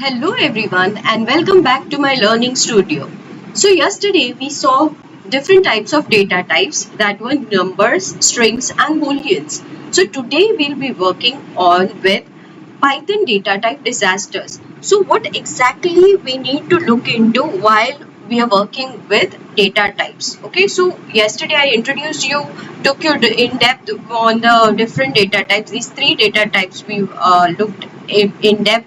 Hello everyone and welcome back to my learning studio. So yesterday we saw different types of data types that were numbers, strings and booleans. So today we'll be working on with Python data type disasters. So what exactly we need to look into while we are working with data types. Okay, so yesterday I introduced you, took you in depth on the different data types. These three data types we looked in depth.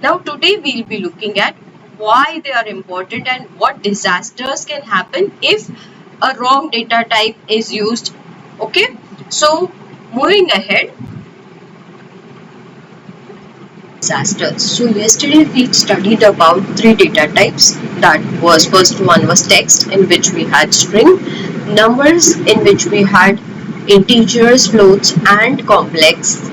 Now today we'll be looking at why they are important and what disasters can happen if a wrong data type is used. Okay, so moving ahead, disasters. So yesterday we studied about three data types. That was first one was text, in which we had string, numbers, in which we had integers, floats and complex.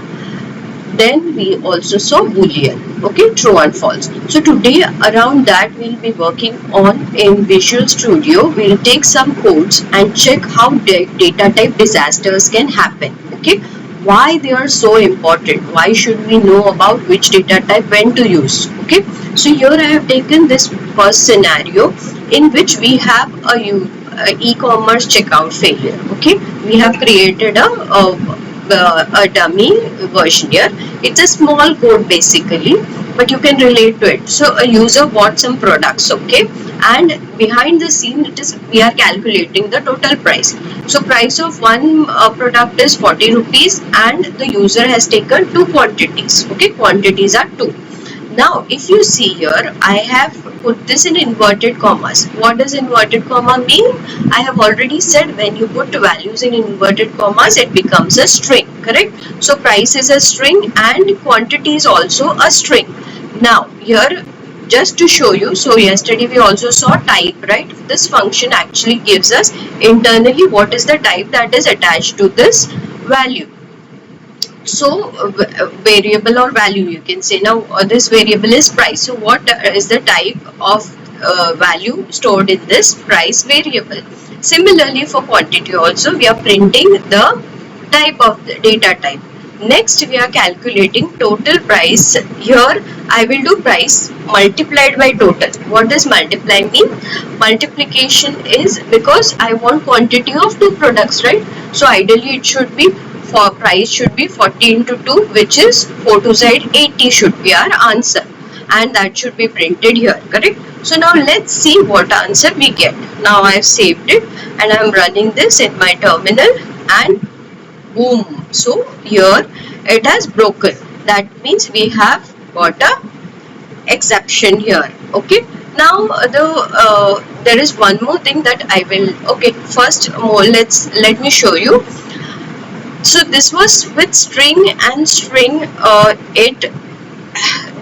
Then we also saw boolean, okay, true and false. So today around that we'll be working on in Visual Studio. We'll take some codes and check how data type disasters can happen, okay, why they are so important, why should we know about which data type when to use. Okay, so here I have taken this first scenario in which we have a e-commerce checkout failure. Okay, we have created a dummy version here. It's a small code basically, but you can relate to it. So a user bought some products, okay, and behind the scene it is we are calculating the total price. So price of one product is 40 rupees and the user has taken two quantities. Okay, quantities are two. Now, if you see here, I have put this in inverted commas. What does inverted comma mean? I have already said when you put values in inverted commas, it becomes a string, correct? So, price is a string and quantity is also a string. Now, here, just to show you, so yesterday we also saw type, right? This function actually gives us internally what is the type that is attached to this value. So variable or value, you can say. Now this variable is price. So what is the type of value stored in this price variable? Similarly for quantity also, we are printing the type of the data type. Next we are calculating total price. Here I will do price multiplied by total. What does multiply mean? Multiplication is because I want quantity of two products, right? So ideally it should be, for price should be 40 into 2, which is 4 to z 80 should be our answer, and that should be printed here, correct? So now let's see what answer we get. Now I have saved it and I am running this in my terminal and boom. So here it has broken. That means we have got a exception here. Okay, now there is one more thing that I will, okay, first more let me show you. So this was with string and string, it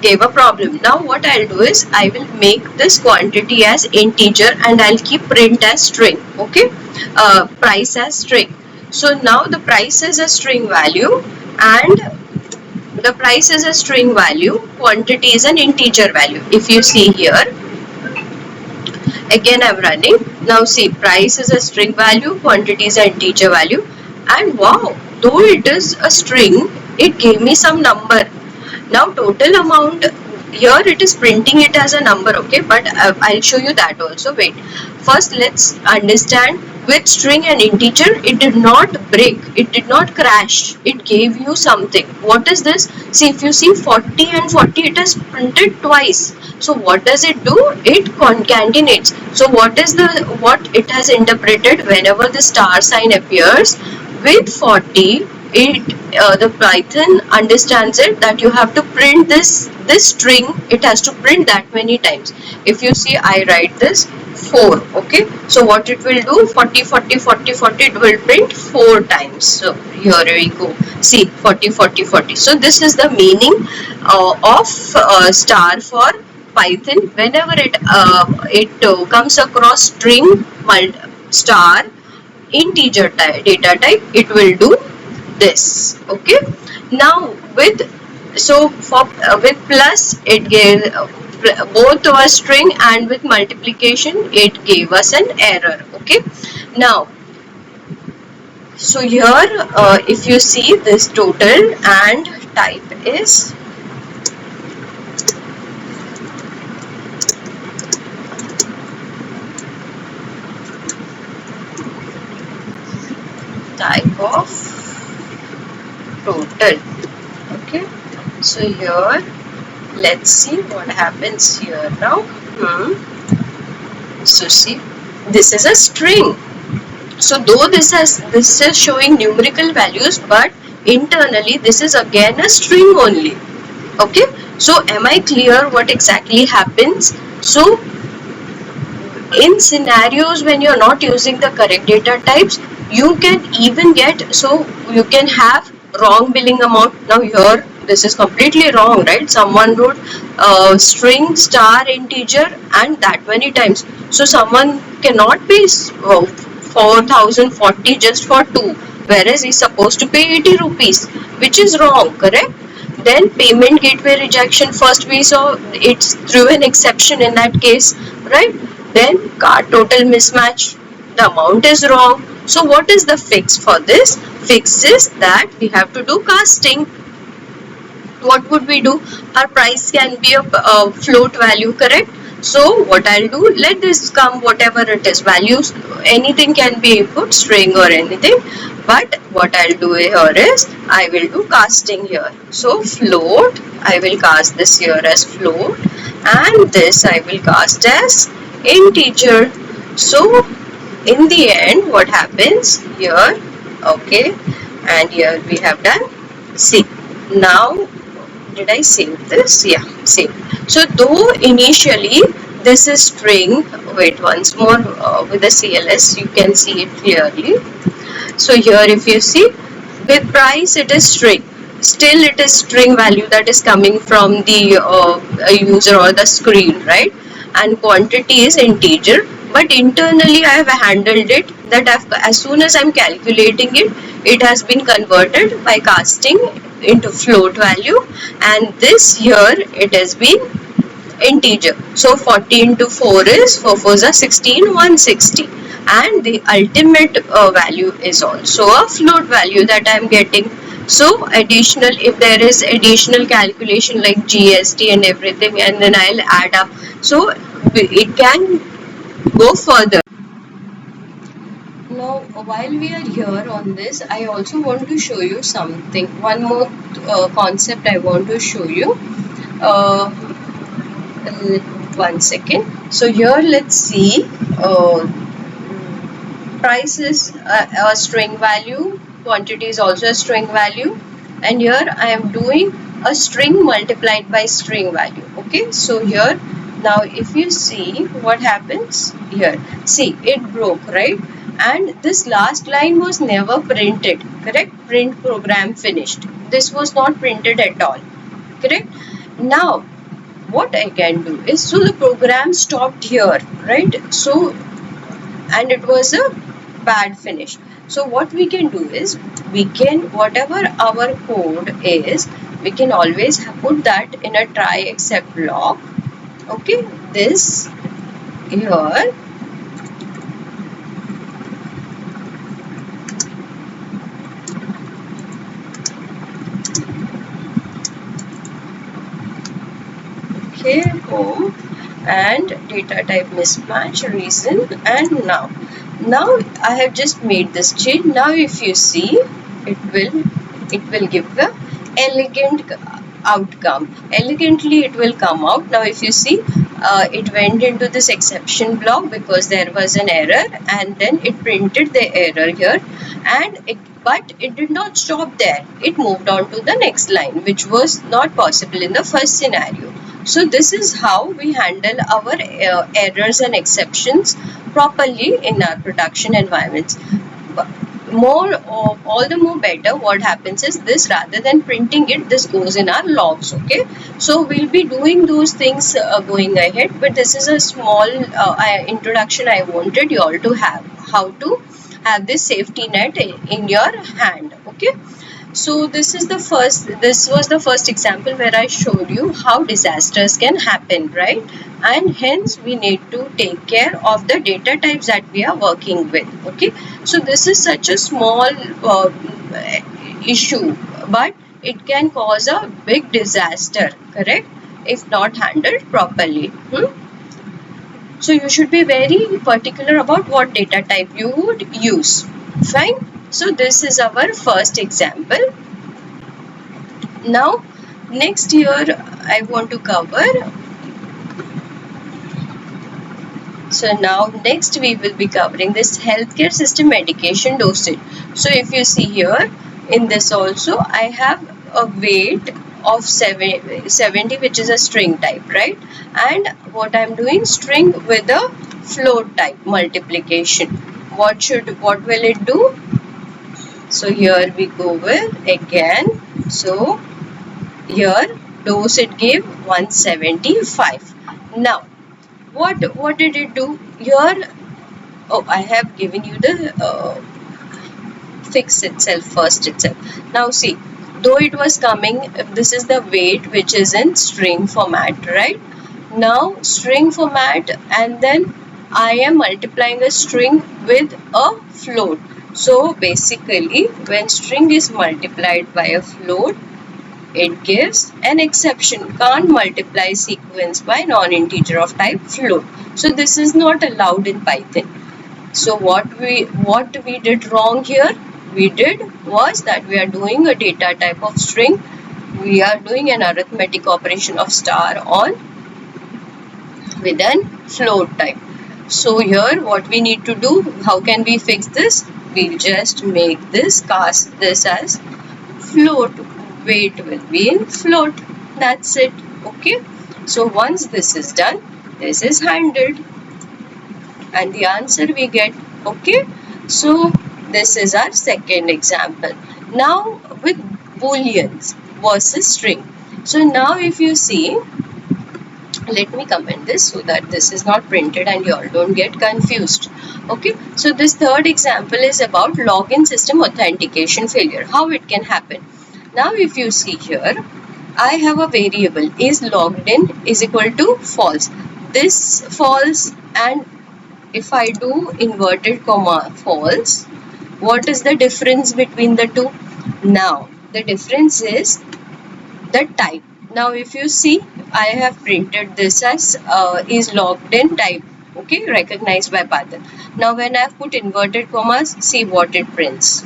gave a problem. Now what I'll do is I will make this quantity as integer and I'll keep print as string. Okay, price as string. So now the price is a string value and the price is a string value, quantity is an integer value. If you see here, again I'm running. Now see, price is a string value, quantity is an integer value, and wow, though it is a string, it gave me some number. Now total amount, here it is printing it as a number, okay, but I'll show you that also. Wait, first let's understand. With string and integer, it did not break, it did not crash, it gave you something. What is this? See, if you see 40 and 40, it is printed twice. So what does it do? It concatenates. So what it has interpreted? Whenever the star sign appears with 40, the Python understands it that you have to print this string. It has to print that many times. If you see, I write this 4. Okay, so what it will do? 40 40 40 40, it will print 4 times. So here we go. See, 40 40 40. So this is the meaning of star for Python. Whenever it comes across string star integer data type, it will do this. Okay, now with, so for with plus it gave both a string, and with multiplication it gave us an error. Okay, now so here if you see, this total and type is total. Okay, so here let's see what happens here now. So see, this is a string. So though this is showing numerical values, but internally this is again a string only. Okay, so am I clear what exactly happens? So in scenarios when you're not using the correct data types, you can even get, so you can have wrong billing amount. Now here this is completely wrong, right? Someone wrote string star integer and that many times. So someone cannot pay 4040 just for 2, whereas he's supposed to pay 80 rupees, which is wrong, correct? Then payment gateway rejection, first we saw it's through an exception in that case, right? Then card total mismatch, the amount is wrong. So what is the fix for this? Fix is that we have to do casting. What would we do? Our price can be a float value, correct? So what I'll do, let this come whatever it is, values, anything can be input, string or anything. But what I'll do here is, I will do casting here. So float, I will cast this here as float, and this I will cast as integer. So in the end, what happens here? Okay, and here we have done. See, now did I save this? Yeah, save. So though initially this is string, wait once more with the CLS you can see it clearly. So here if you see, with price it is string, still it is string value that is coming from the user or the screen, right? And quantity is integer, but internally I have handled it that as soon as I'm calculating it, it has been converted by casting into float value, and this here it has been integer. So 40 into 4 is 4 4s are 16, 160, and the ultimate value is also a float value that I am getting. So additional, if there is additional calculation like GST and everything, and then I'll add up, so it can go further. Now while we are here on this, I also want to show you something, one more concept I want to show you. One second. So here let's see, price is a string value, quantity is also a string value, and here I am doing a string multiplied by string value. Okay, so here now if you see what happens here, see it broke, right? And this last line was never printed, correct? Print program finished, this was not printed at all, correct? Now what I can do is, so the program stopped here, right? So, and it was a bad finish. So what we can do is, we can, whatever our code is, we can always put that in a try except block. Okay, this here, okay, home and data type mismatch reason, and now I have just made this change. Now if you see, it will give the elegant outcome, elegantly it will come out. Now if you see, it went into this exception block because there was an error, and then it printed the error here, and but it did not stop there, it moved on to the next line, which was not possible in the first scenario. So this is how we handle our errors and exceptions properly in our production environments. All the more better, what happens is this, rather than printing it, this goes in our logs. Okay, so we'll be doing those things going ahead, but this is a small introduction I wanted you all to have, how to have this safety net in your hand. Okay, so this was the first example where I showed you how disasters can happen, right? And hence we need to take care of the data types that we are working with. Okay, so this is such a small issue, but it can cause a big disaster, correct, if not handled properly. So you should be very particular about what data type you would use. Fine. So this is our first example. Now next here I want to cover. So now next we will be covering this healthcare system medication dosage. So if you see here in this also I have a weight of 70, which is a string type, right? And what I am doing, string with a float type multiplication. What will it do? So here we go with again. So here dose it gave 175. Now what did it do here? Oh, I have given you the fix itself first itself. Now see, though it was coming, this is the weight which is in string format, right? Now string format, and then I am multiplying a string with a float. So basically when string is multiplied by a float, it gives an exception. Can't multiply sequence by non-integer of type float. So this is not allowed in Python. So what we did wrong here? We did was that we are doing a data type of string. We are doing an arithmetic operation of star on with an float type. So here what we need to do, how can we fix this? We just make this, cast this as float. Weight will be in float. That's it. Okay. So once this is done, this is handled and the answer we get. Okay. So this is our second example. Now with booleans versus string. So now if you see, let me comment this so that this is not printed and you all don't get confused. Okay, so this third example is about login system authentication failure, how it can happen. Now if you see here, I have a variable is logged in is equal to false. This false, and if I do inverted comma false, what is the difference between the two? Now the difference is the type. Now if you see, I have printed this as is logged in type, okay, recognized by Python. Now when I have put inverted commas, see what it prints.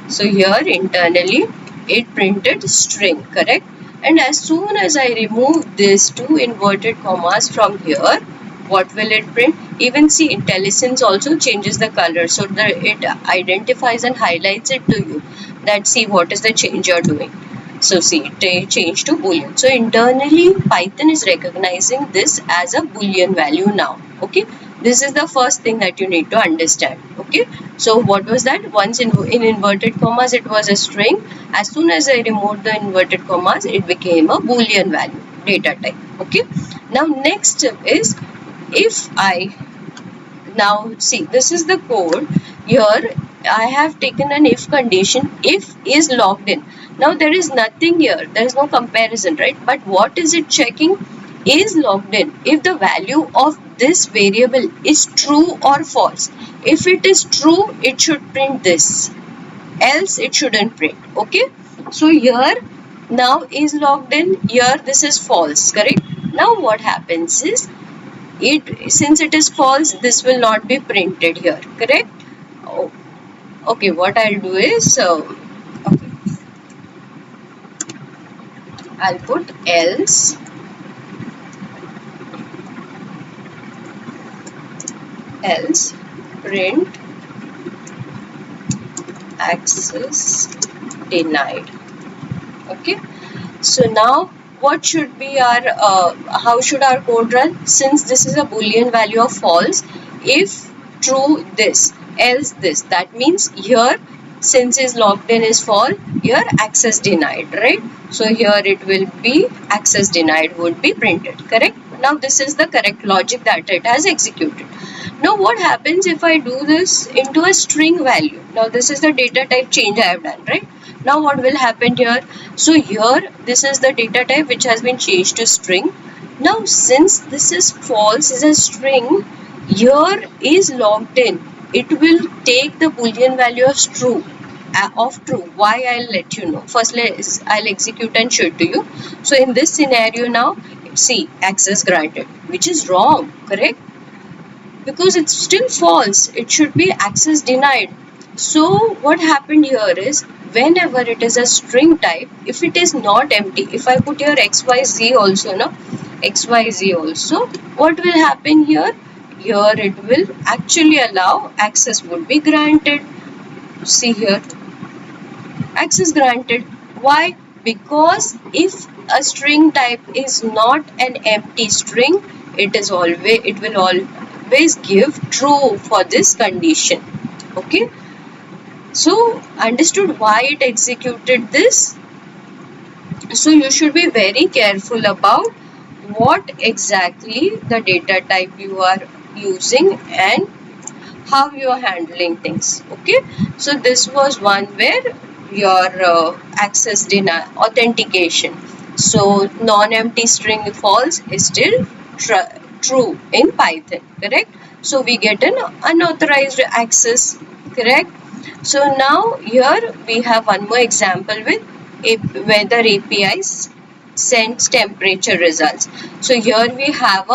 So here internally it printed string, correct? And as soon as I remove these two inverted commas from here, what will it print? Even see, IntelliSense also changes the color, so that it identifies and highlights it to you, that see what is the change you are doing. So see, it changed to boolean. So internally Python is recognizing this as a boolean value now. Okay, this is the first thing that you need to understand. Okay, so what was that? Once in inverted commas it was a string. As soon as I removed the inverted commas, it became a boolean value data type. Okay, now next step is, if I now see, this is the code. Here I have taken an if condition, if is logged in. Now there is nothing here, there is no comparison, right? But what is it checking? Is logged in. If the value of this variable is true or false. If it is true, it should print this, else it shouldn't print. Okay, so here now is logged in, here this is false, correct? Now what happens is, since it is false, this will not be printed here, correct? Oh, okay, what I'll do is, okay, I'll put else print access denied. Okay, so now what should be our how should our code run? Since this is a boolean value of false, if true this, else this, that means here since is logged in is false, here access denied, right? So here it will be access denied would be printed, correct? Now this is the correct logic that it has executed. Now what happens if I do this into a string value? Now this is the data type change I have done, right? Now what will happen here? So here this is the data type which has been changed to string. Now since this is false, is a string, here is logged in. It will take the boolean value of true. Why, I'll let you know. First I'll execute and show it to you. So in this scenario now, see, access granted, which is wrong, correct? Because it's still false, it should be access denied. So what happened here is, whenever it is a string type, if it is not empty, if I put here xyz also, no, xyz also, what will happen here? Here it will actually allow access would be granted. See here, access granted. Why? Because if a string type is not an empty string, it will always give true for this condition. Okay, so understood why it executed this? So you should be very careful about what exactly the data type you are using and how you are handling things. Okay, so this was one where your access deny authentication. So non-empty string false is still true in Python, correct? So we get an unauthorized access, correct? So now here we have one more example with weather APIs sends temperature results. So here we have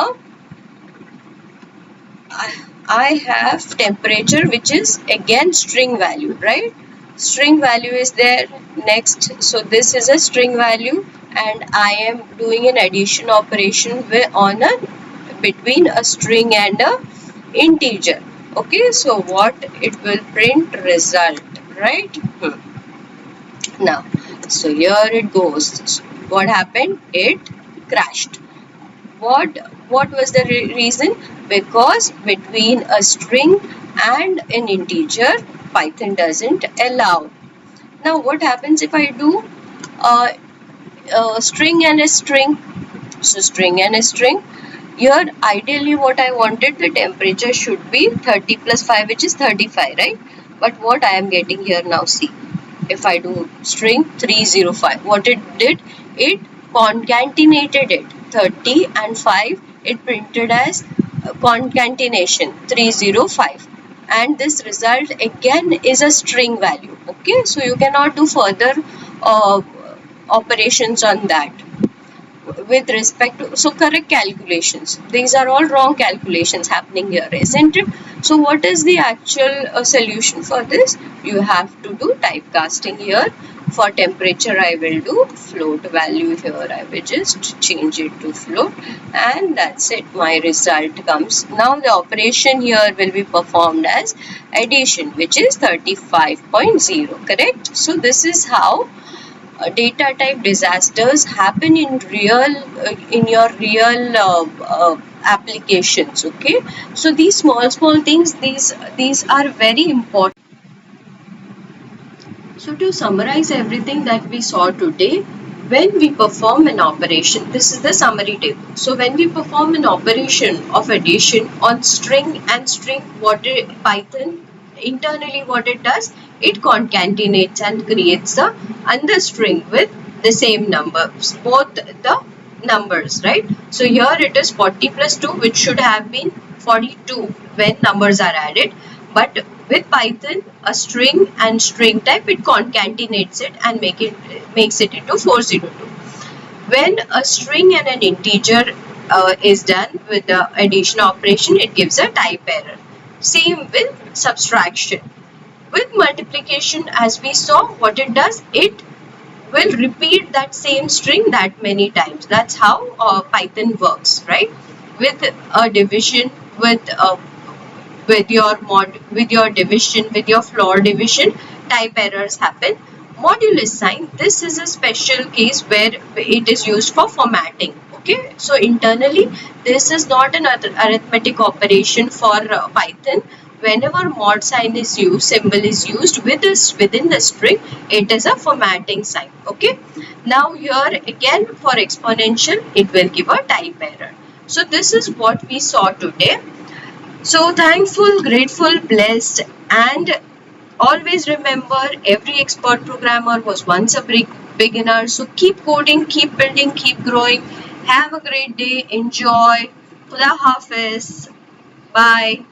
I have temperature, which is again string value, right? String value is there next. So this is a string value and I am doing an addition operation on a between a string and a integer. Okay, so what it will print result, right? Now, so here it goes. What happened? It crashed. What was the reason? Because between a string and an integer, Python doesn't allow. Now what happens if I do a string and a string? So string and a string. Here ideally what I wanted, the temperature should be 30 plus 5, which is 35, right? But what I am getting here now, see, if I do string 305, what it did, it concatenated it, 30 and 5, it printed as concatenation 305, and this result again is a string value. Okay, so you cannot do further operations on that with respect to, so correct calculations, these are all wrong calculations happening here, isn't it? So what is the actual solution for this? You have to do typecasting here. For temperature I will do float value here, I will just change it to float, and that's it, my result comes. Now the operation here will be performed as addition, which is 35.0, correct? So this is how data type disasters happen in your real applications. Okay, so these small things, these are very important. So to summarize everything that we saw today, when we perform an operation, this is the summary table. So when we perform an operation of addition on string and string, Python internally what it does, it concatenates and creates the another string with the same numbers, both the numbers, right? So here it is 40 plus 2, which should have been 42 when numbers are added, but with Python, a string and string type, it concatenates it and makes it into 402. When a string and an integer is done with the addition operation, it gives a type error. Same with subtraction. With multiplication, as we saw, what it does, it will repeat that same string that many times. That's how Python works, right? With a division, with your division, with your floor division, type errors happen. Modulus sign, this is a special case where it is used for formatting. Okay, so internally this is not an arithmetic operation for Python. Whenever mod sign is used, symbol is used within the string, it is a formatting sign. Okay, now here again for exponential, it will give a type error. So this is what we saw today. So thankful, grateful, blessed, and always remember, every expert programmer was once a beginner. So keep coding, keep building, keep growing. Have a great day. Enjoy. Khuda Hafiz. Bye.